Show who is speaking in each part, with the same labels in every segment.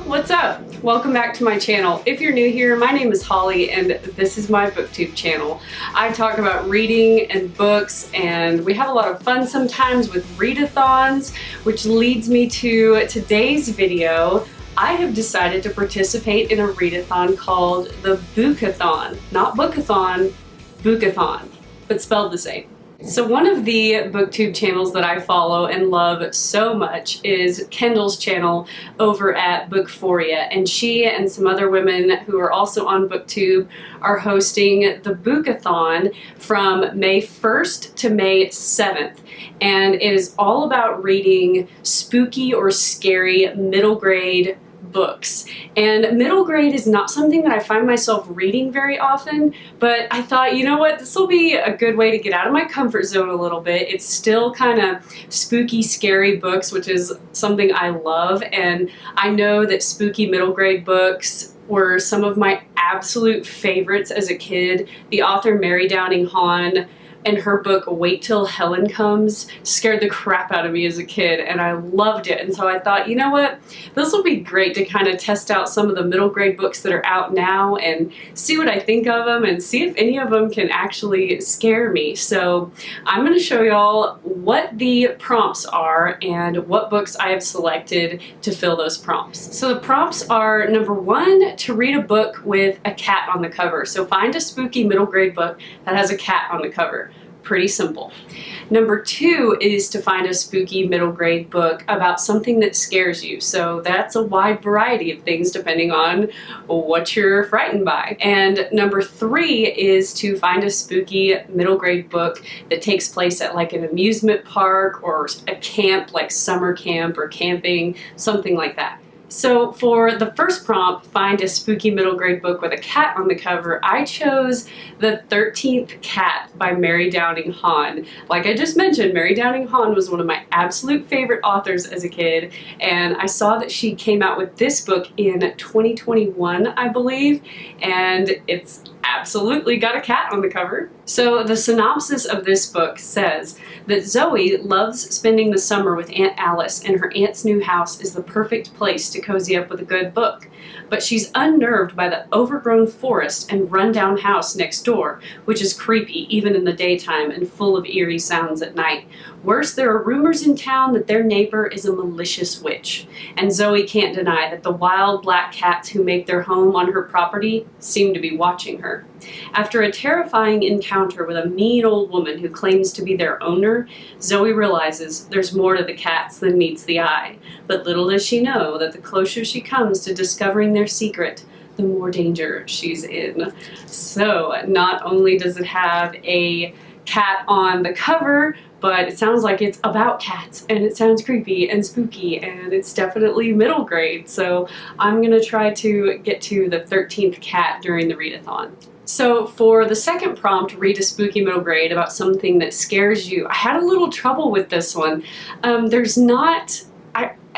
Speaker 1: what's up? Welcome back to my channel. If you're new here, my name is Holly and this is my booktube channel. I talk about reading and books, and we have a lot of fun sometimes with readathons, which leads me to today's video. I have decided to participate in a readathon called the Bookathon. Not Bookathon, Bookathon, but spelled the same. So one of the booktube channels that I follow and love so much is Kendall's channel over at Bookphoria, and she and some other women who are also on booktube are hosting the Bookathon from May 1st to May 7th, and it is all about reading spooky or scary middle grade books. And middle grade is not something that I find myself reading very often, but I thought, you know what, this will be a good way to get out of my comfort zone a little bit. It's still kind of spooky, scary books, which is something I love, and I know that spooky middle grade books were some of my absolute favorites as a kid. The author Mary Downing Hahn and her book Wait Till Helen Comes scared the crap out of me as a kid, and I loved it. And so I thought, you know what, this will be great to kind of test out some of the middle grade books that are out now and see what I think of them and see if any of them can actually scare me. So I'm going to show y'all what the prompts are and what books I have selected to fill those prompts. So the prompts are, number one, to read a book with a cat on the cover. So find a spooky middle grade book that has a cat on the cover. Pretty simple. Number two is to find a spooky middle grade book about something that scares you. So that's a wide variety of things depending on what you're frightened by. And number three is to find a spooky middle grade book that takes place at like an amusement park or a camp, like summer camp or camping, something like that. So for the first prompt, find a spooky middle grade book with a cat on the cover, I chose The 13th Cat by Mary Downing Hahn. Like I just mentioned, Mary Downing Hahn was one of my absolute favorite authors as a kid, and I saw that she came out with this book in 2021, I believe, and it's absolutely got a cat on the cover. So the synopsis of this book says that Zoe loves spending the summer with Aunt Alice, and her aunt's new house is the perfect place to cozy up with a good book. But she's unnerved by the overgrown forest and rundown house next door, which is creepy even in the daytime and full of eerie sounds at night. Worse, there are rumors in town that their neighbor is a malicious witch, and Zoe can't deny that the wild black cats who make their home on her property seem to be watching her. After a terrifying encounter with a mean old woman who claims to be their owner, Zoe realizes there's more to the cats than meets the eye. But little does she know that the closer she comes to discovering their secret, the more danger she's in. So not only does it have a cat on the cover, but it sounds like it's about cats, and it sounds creepy and spooky, and it's definitely middle grade. So I'm gonna try to get to the 13th cat during the readathon. So for the second prompt, read a spooky middle grade about something that scares you, I had a little trouble with this one.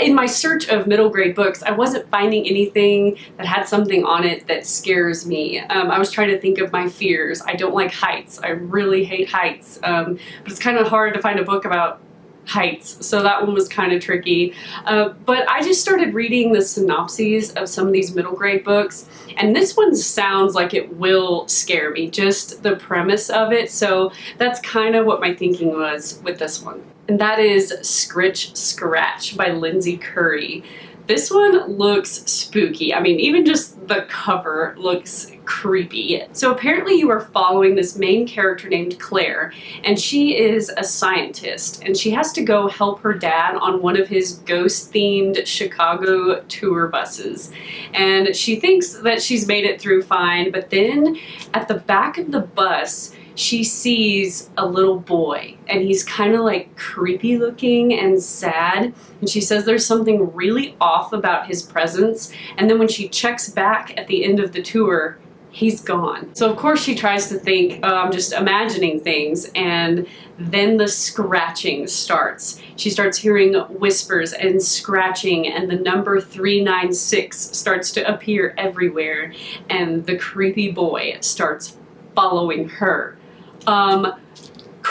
Speaker 1: In my search of middle grade books, I wasn't finding anything that had something on it that scares me. I was trying to think of my fears. I don't like heights. I really hate heights. But it's kind of hard to find a book about heights, so that one was kind of tricky. But I just started reading the synopses of some of these middle grade books, and this one sounds like it will scare me, just the premise of it. So that's kind of what my thinking was with this one. And that is Scritch Scratch by Lindsay Curry. This one looks spooky. I mean, even just the cover looks creepy. So apparently you are following this main character named Claire, and she is a scientist, and she has to go help her dad on one of his ghost-themed Chicago tour buses. And she thinks that she's made it through fine, but then at the back of the bus, she sees a little boy, and he's kind of like creepy looking and sad, and she says there's something really off about his presence, and then when she checks back at the end of the tour, he's gone. So of course she tries to think, oh, I'm just imagining things, and then the scratching starts. She starts hearing whispers and scratching, and the number 396 starts to appear everywhere, and the creepy boy starts following her.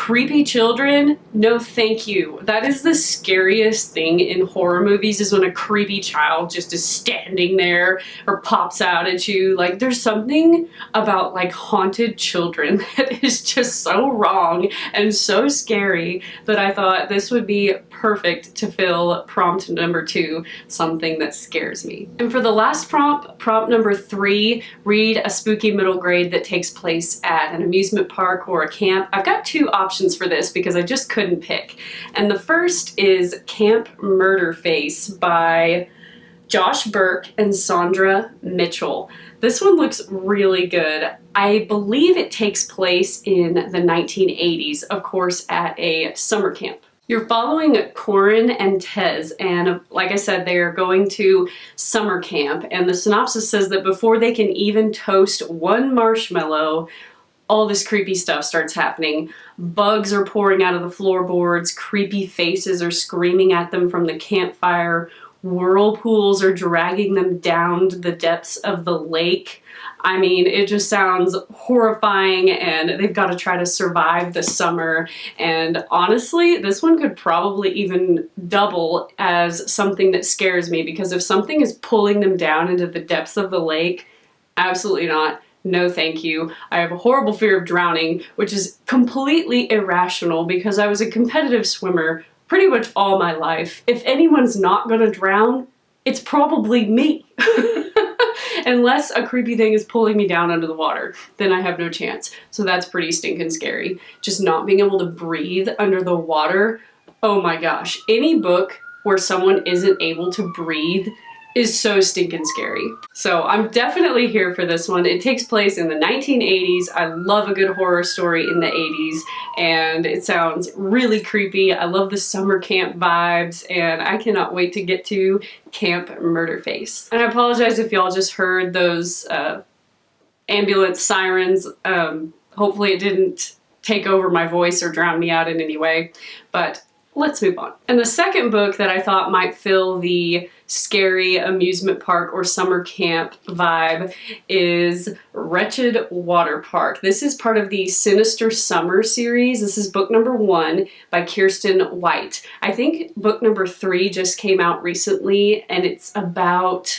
Speaker 1: creepy children, no thank you. That is the scariest thing in horror movies, is when a creepy child just is standing there or pops out at you. Like, there's something about like haunted children that is just so wrong and so scary that I thought this would be perfect to fill prompt number 2, something that scares me. And for the last prompt number 3, read a spooky middle grade that takes place at an amusement park or a camp. I've got 2 options for this because I just couldn't pick. And the first is Camp Murderface by Josh Burke and Sandra Mitchell. This one looks really good. I believe it takes place in the 1980s, of course, at a summer camp. You're following Corin and Tez, and like I said, they are going to summer camp, and the synopsis says that before they can even toast one marshmallow, all this creepy stuff starts happening. Bugs are pouring out of the floorboards, creepy faces are screaming at them from the campfire, whirlpools are dragging them down to the depths of the lake. I mean, it just sounds horrifying, and they've got to try to survive the summer. And honestly, this one could probably even double as something that scares me, because if something is pulling them down into the depths of the lake, absolutely not. No thank you. I have a horrible fear of drowning, which is completely irrational because I was a competitive swimmer pretty much all my life. If anyone's not gonna drown, it's probably me. Unless a creepy thing is pulling me down under the water, then I have no chance. So that's pretty stinking scary. Just not being able to breathe under the water. Oh my gosh. Any book where someone isn't able to breathe is so stinking scary. So I'm definitely here for this one. It takes place in the 1980s. I love a good horror story in the 80s, and it sounds really creepy. I love the summer camp vibes, and I cannot wait to get to Camp Murderface. And I apologize if y'all just heard those ambulance sirens. Hopefully it didn't take over my voice or drown me out in any way, but let's move on. And the second book that I thought might fill the scary amusement park or summer camp vibe is Wretched Water Park. This is part of the Sinister Summer series. This is book number 1 by Kirsten White. I think book number 3 just came out recently, and it's about,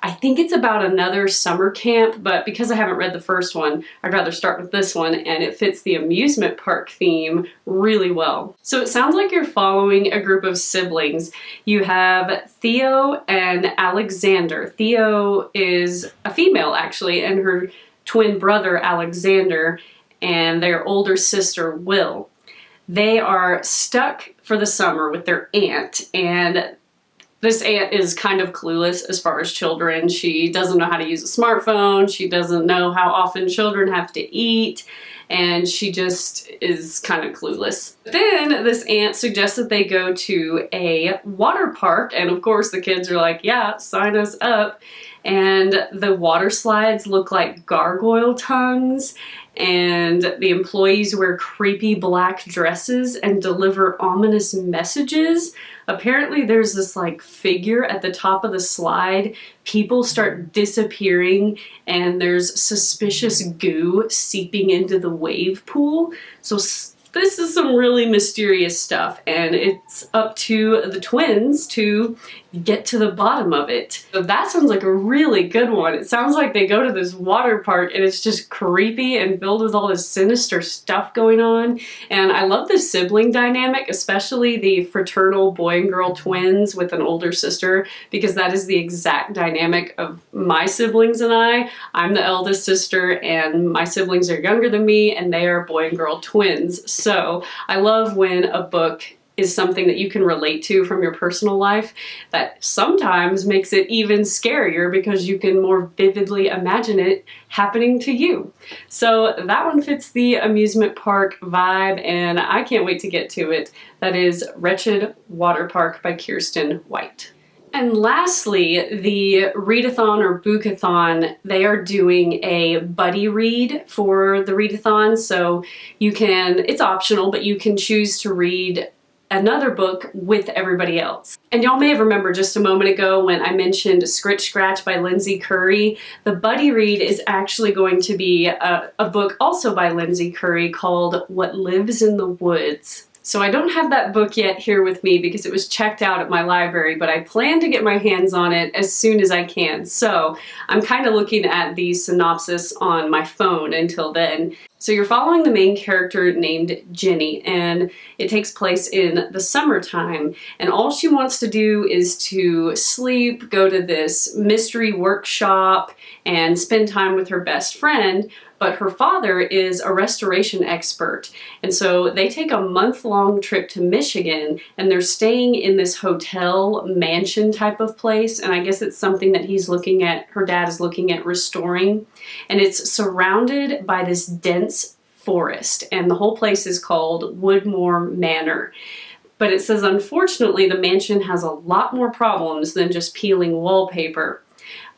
Speaker 1: I think it's about another summer camp, but because I haven't read the first one, I'd rather start with this one, and it fits the amusement park theme really well. So it sounds like you're following a group of siblings. You have Theo and Alexander. Theo is a female, actually, and her twin brother, Alexander, and their older sister, Will. They are stuck for the summer with their aunt, and this aunt is kind of clueless as far as children. She doesn't know how to use a smartphone. She doesn't know how often children have to eat, and she just is kind of clueless. Then this aunt suggests that they go to a water park, and of course the kids are like, yeah, sign us up. And the water slides look like gargoyle tongues, and the employees wear creepy black dresses and deliver ominous messages. Apparently there's this like figure at the top of the slide. People start disappearing, and there's suspicious goo seeping into the wave pool. So this is some really mysterious stuff, and it's up to the twins to get to the bottom of it. So that sounds like a really good one. It sounds like they go to this water park and it's just creepy and filled with all this sinister stuff going on. And I love the sibling dynamic, especially the fraternal boy and girl twins with an older sister, because that is the exact dynamic of my siblings and I. I'm the eldest sister, and my siblings are younger than me, and they are boy and girl twins. So I love when a book is something that you can relate to from your personal life that sometimes makes it even scarier because you can more vividly imagine it happening to you. So that one fits the amusement park vibe, and I can't wait to get to it. That is Wretched Water Park by Kirsten White. And lastly, the Readathon or Bookathon, they are doing a buddy read for the Readathon. So you can, it's optional, but you can choose to read another book with everybody else. And y'all may have remembered just a moment ago when I mentioned Scritch Scratch by Lindsay Curry. The buddy read is actually going to be a book also by Lindsay Curry called What Lives in the Woods. So I don't have that book yet here with me because it was checked out at my library, but I plan to get my hands on it as soon as I can. So I'm kind of looking at the synopsis on my phone until then. So you're following the main character named Jenny, and it takes place in the summertime, and all she wants to do is to sleep, go to this mystery workshop, and spend time with her best friend. But her father is a restoration expert, and so they take a month-long trip to Michigan, and they're staying in this hotel mansion type of place, and I guess it's something that he's looking at, her dad is looking at restoring, and it's surrounded by this dense forest, and the whole place is called Woodmore Manor. But it says, unfortunately, the mansion has a lot more problems than just peeling wallpaper.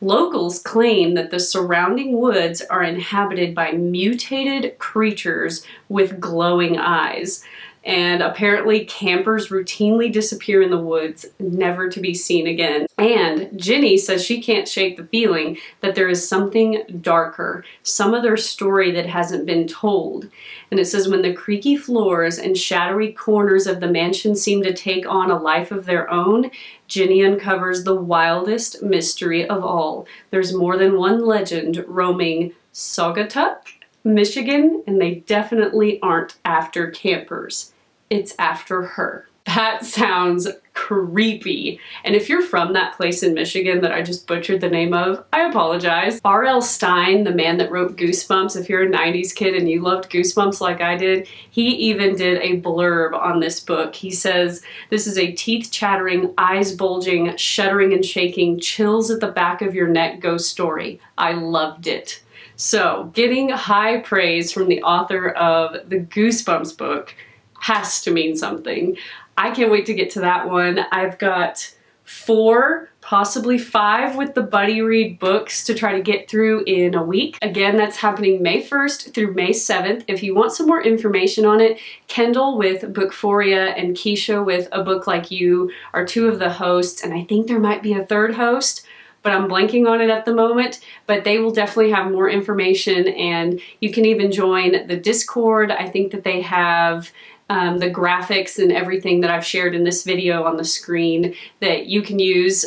Speaker 1: Locals claim that the surrounding woods are inhabited by mutated creatures with glowing eyes. And apparently campers routinely disappear in the woods, never to be seen again. And Jenny says she can't shake the feeling that there is something darker, some other story that hasn't been told. And it says, when the creaky floors and shadowy corners of the mansion seem to take on a life of their own, Jenny uncovers the wildest mystery of all. There's more than one legend roaming Saugatuck, Michigan, and they definitely aren't after campers. It's after her. That sounds creepy. And if you're from that place in Michigan that I just butchered the name of, I apologize. R.L. Stine, the man that wrote Goosebumps, if you're a 90s kid and you loved Goosebumps like I did, he even did a blurb on this book. He says, this is a teeth-chattering, eyes-bulging, shuddering and shaking, chills at the back of your neck ghost story. I loved it. So, getting high praise from the author of the Goosebumps book has to mean something. I can't wait to get to that one. I've got 4, possibly 5 with the buddy read books to try to get through in a week. Again, that's happening May 1st through May 7th. If you want some more information on it, Kendall with Bookphoria and Keisha with A Book Like You are 2 of the hosts, and I think there might be a 3rd host, but I'm blanking on it at the moment. But they will definitely have more information, and you can even join the Discord. I think that they have the graphics and everything that I've shared in this video on the screen that you can use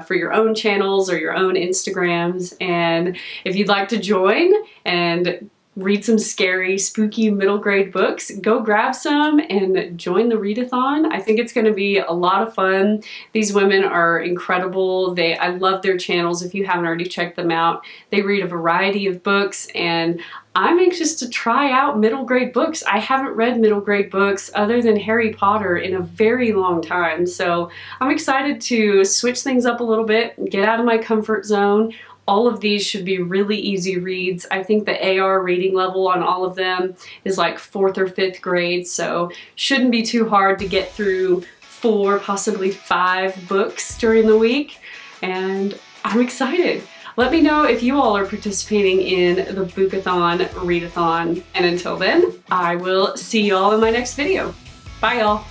Speaker 1: for your own channels or your own Instagrams. And if you'd like to join and read some scary, spooky middle grade books, go grab some and join the Readathon. I think it's going to be a lot of fun. These women are incredible. I love their channels if you haven't already checked them out. They read a variety of books, and I'm anxious to try out middle grade books. I haven't read middle grade books other than Harry Potter in a very long time, so I'm excited to switch things up a little bit, get out of my comfort zone. All of these should be really easy reads. I think the AR reading level on all of them is like 4th or 5th grade, so shouldn't be too hard to get through 4, possibly 5 books during the week, and I'm excited. Let me know if you all are participating in the Bookathon, Readathon, and until then, I will see y'all in my next video. Bye y'all.